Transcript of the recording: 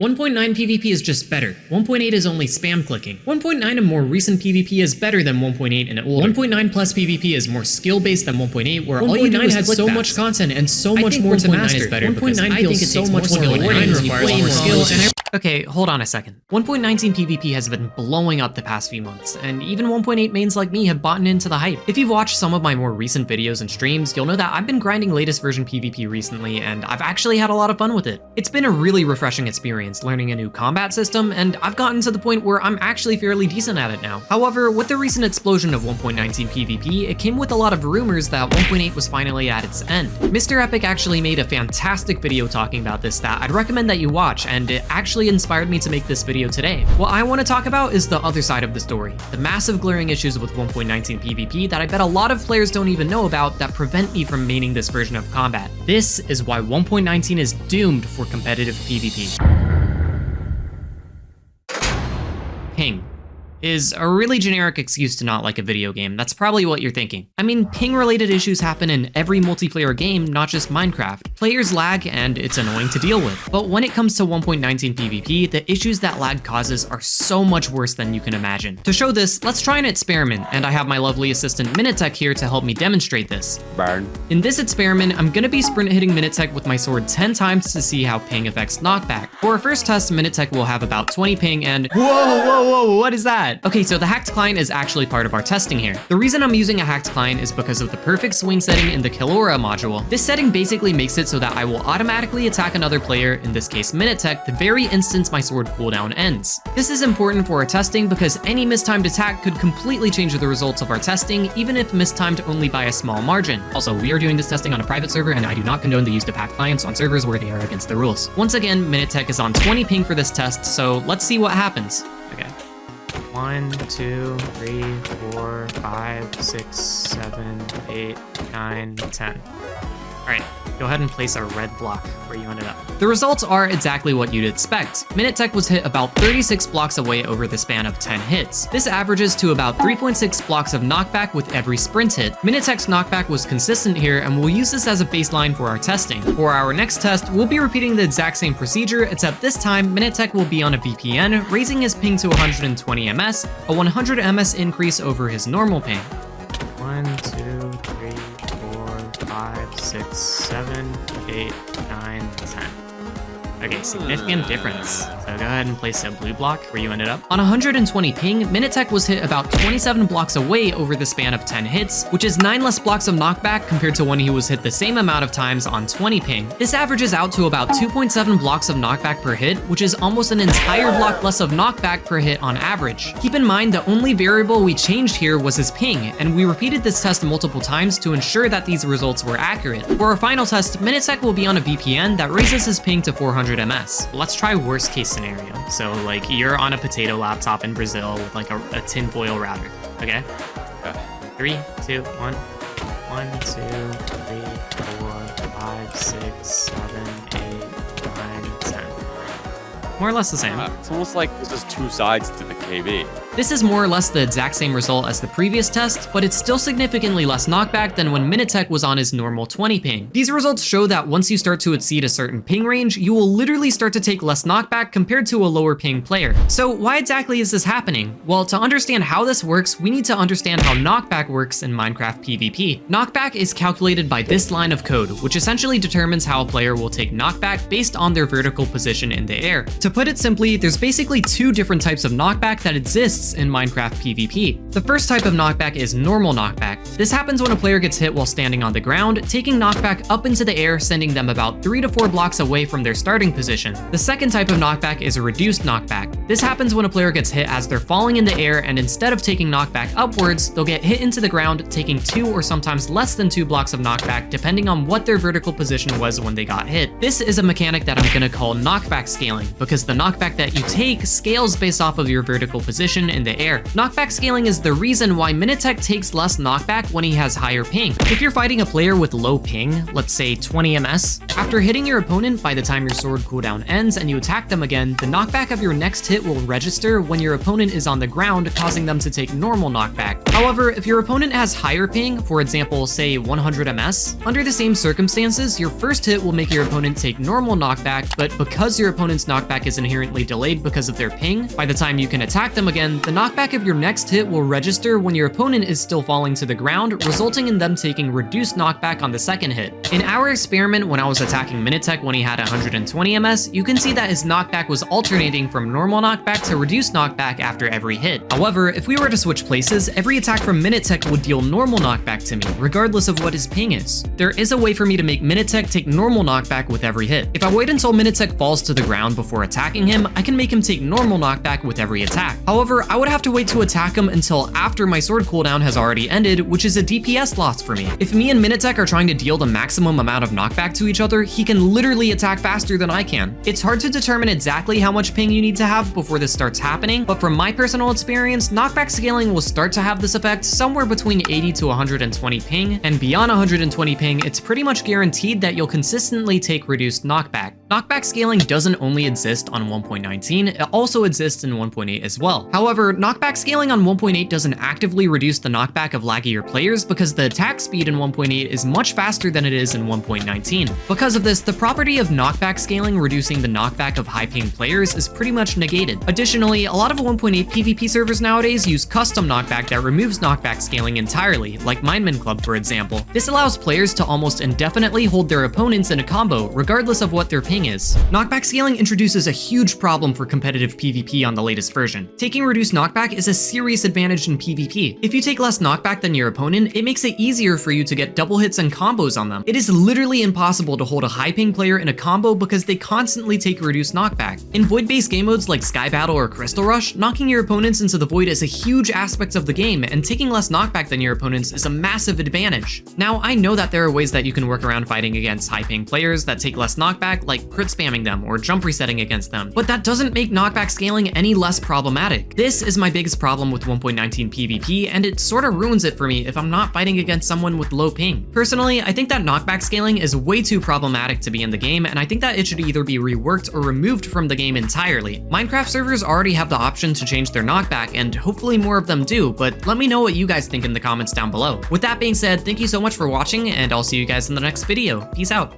1.9 PvP is just better. 1.8 is only spam clicking. 1.9 in more recent PvP is better than 1.8 in older. 1.9 plus PvP is more skill-based than 1.8, where all you do is has so much content and so much more to master. 1.9 feels so much more rewarding, requires more skills, and okay, hold on a second. 1.19 PvP has been blowing up the past few months, and even 1.8 mains like me have bought into the hype. If you've watched some of my more recent videos and streams, you'll know that I've been grinding latest version PvP recently, and I've actually had a lot of fun with it. It's been a really refreshing experience learning a new combat system, and I've gotten to the point where I'm actually fairly decent at it now. However, with the recent explosion of 1.19 PvP, it came with a lot of rumors that 1.8 was finally at its end. Mr. Epic actually made a fantastic video talking about this that I'd recommend that you watch, and it actually inspired me to make this video today. What I want to talk about is the other side of the story, the massive glaring issues with 1.19 PvP that I bet a lot of players don't even know about that prevent me from maining this version of combat. This is why 1.19 is doomed for competitive PvP. Ping is a really generic excuse to not like a video game. That's probably what you're thinking. I mean, ping-related issues happen in every multiplayer game, not just Minecraft. Players lag, and it's annoying to deal with. But when it comes to 1.19 PvP, the issues that lag causes are so much worse than you can imagine. To show this, let's try an experiment, and I have my lovely assistant Minutetech here to help me demonstrate this. Burn. In this experiment, I'm gonna be sprint hitting Minutetech with my sword 10 times to see how ping affects knockback. For our first test, Minutetech will have about 20 ping and whoa, what is that? Okay, so the hacked client is actually part of our testing here. The reason I'm using a hacked client is because of the perfect swing setting in the Killora module. This setting basically makes it so that I will automatically attack another player, in this case Minutetech, the very instant my sword cooldown ends. This is important for our testing because any mistimed attack could completely change the results of our testing, even if mistimed only by a small margin. Also, we are doing this testing on a private server, and I do not condone the use of hacked clients on servers where they are against the rules. Once again, Minutetech is on 20 ping for this test, so let's see what happens. Okay. 1, 2, 3, 4, 5, 6, 7, 8, 9, 10. All right, go ahead and place a red block where you ended up. The results are exactly what you'd expect. Minutetech was hit about 36 blocks away over the span of 10 hits. This averages to about 3.6 blocks of knockback with every sprint hit. Minutetech's knockback was consistent here, and we'll use this as a baseline for our testing. For our next test, we'll be repeating the exact same procedure, except this time, Minutetech will be on a VPN, raising his ping to 120 ms, a 100 ms increase over his normal ping. 1, 2, 3, 4, 5, 6, 7, 8, 9, 10. Okay, significant difference. So go ahead and place a blue block where you ended up. On 120 ping, Minutetech was hit about 27 blocks away over the span of 10 hits, which is 9 less blocks of knockback compared to when he was hit the same amount of times on 20 ping. This averages out to about 2.7 blocks of knockback per hit, which is almost an entire block less of knockback per hit on average. Keep in mind, the only variable we changed here was his ping, and we repeated this test multiple times to ensure that these results were accurate. For our final test, Minutetech will be on a VPN that raises his ping to 400 ms. Let's try worst case scenario. So like you're on a potato laptop in Brazil with like a tinfoil router, okay? 3, 2, 1. 1, 2, 3, 4, 5, 6, 7, 8, 9, 10. More or less the same. It's almost like there's just two sides to the KB. This is more or less the exact same result as the previous test, but it's still significantly less knockback than when Minutetech was on his normal 20 ping. These results show that once you start to exceed a certain ping range, you will literally start to take less knockback compared to a lower ping player. So why exactly is this happening? Well, to understand how this works, we need to understand how knockback works in Minecraft PvP. Knockback is calculated by this line of code, which essentially determines how a player will take knockback based on their vertical position in the air. To put it simply, there's basically two different types of knockback that exists in Minecraft PvP. The first type of knockback is normal knockback. This happens when a player gets hit while standing on the ground, taking knockback up into the air, sending them about 3 to 4 blocks away from their starting position. The second type of knockback is a reduced knockback. This happens when a player gets hit as they're falling in the air, and instead of taking knockback upwards, they'll get hit into the ground, taking 2 or sometimes less than 2 blocks of knockback, depending on what their vertical position was when they got hit. This is a mechanic that I'm gonna call knockback scaling, because the knockback that you take scales based off of your vertical position in the air. Knockback scaling is the reason why Minutetech takes less knockback when he has higher ping. If you're fighting a player with low ping, let's say 20 ms, after hitting your opponent by the time your sword cooldown ends and you attack them again, the knockback of your next hit will register when your opponent is on the ground, causing them to take normal knockback. However, if your opponent has higher ping, for example, say 100 ms, under the same circumstances, your first hit will make your opponent take normal knockback, but because your opponent's knockback knockback is inherently delayed because of their ping. By the time you can attack them again, the knockback of your next hit will register when your opponent is still falling to the ground, resulting in them taking reduced knockback on the second hit. In our experiment, when I was attacking Minutetech when he had 120 MS, you can see that his knockback was alternating from normal knockback to reduced knockback after every hit. However, if we were to switch places, every attack from Minutetech would deal normal knockback to me, regardless of what his ping is. There is a way for me to make Minutetech take normal knockback with every hit. If I wait until Minutetech falls to the ground before attacking him, I can make him take normal knockback with every attack. However, I would have to wait to attack him until after my sword cooldown has already ended, which is a DPS loss for me. If me and Minutetech are trying to deal the maximum amount of knockback to each other, he can literally attack faster than I can. It's hard to determine exactly how much ping you need to have before this starts happening, but from my personal experience, knockback scaling will start to have this effect somewhere between 80 to 120 ping, and beyond 120 ping, it's pretty much guaranteed that you'll consistently take reduced knockback. Knockback scaling doesn't only exist on 1.19, it also exists in 1.8 as well. However, knockback scaling on 1.8 doesn't actively reduce the knockback of laggier players because the attack speed in 1.8 is much faster than it is in 1.19. Because of this, the property of knockback scaling reducing the knockback of high-ping players is pretty much negated. Additionally, a lot of 1.8 PvP servers nowadays use custom knockback that removes knockback scaling entirely, like Mineman Club for example. This allows players to almost indefinitely hold their opponents in a combo, regardless of what their ping is. Knockback scaling introduces a huge problem for competitive PvP on the latest version. Taking reduced knockback is a serious advantage in PvP. If you take less knockback than your opponent, it makes it easier for you to get double hits and combos on them. It is literally impossible to hold a high ping player in a combo because they constantly take reduced knockback. In void-based game modes like Sky Battle or Crystal Rush, knocking your opponents into the void is a huge aspect of the game, and taking less knockback than your opponents is a massive advantage. Now, I know that there are ways that you can work around fighting against high ping players that take less knockback, like crit spamming them or jump resetting against them, but that doesn't make knockback scaling any less problematic. This is my biggest problem with 1.19 PvP, and it sort of ruins it for me if I'm not fighting against someone with low ping. Personally, I think that knockback scaling is way too problematic to be in the game, and I think that it should either be reworked or removed from the game entirely. Minecraft servers already have the option to change their knockback, and hopefully more of them do, but let me know what you guys think in the comments down below. With that being said, thank you so much for watching, and I'll see you guys in the next video. Peace out.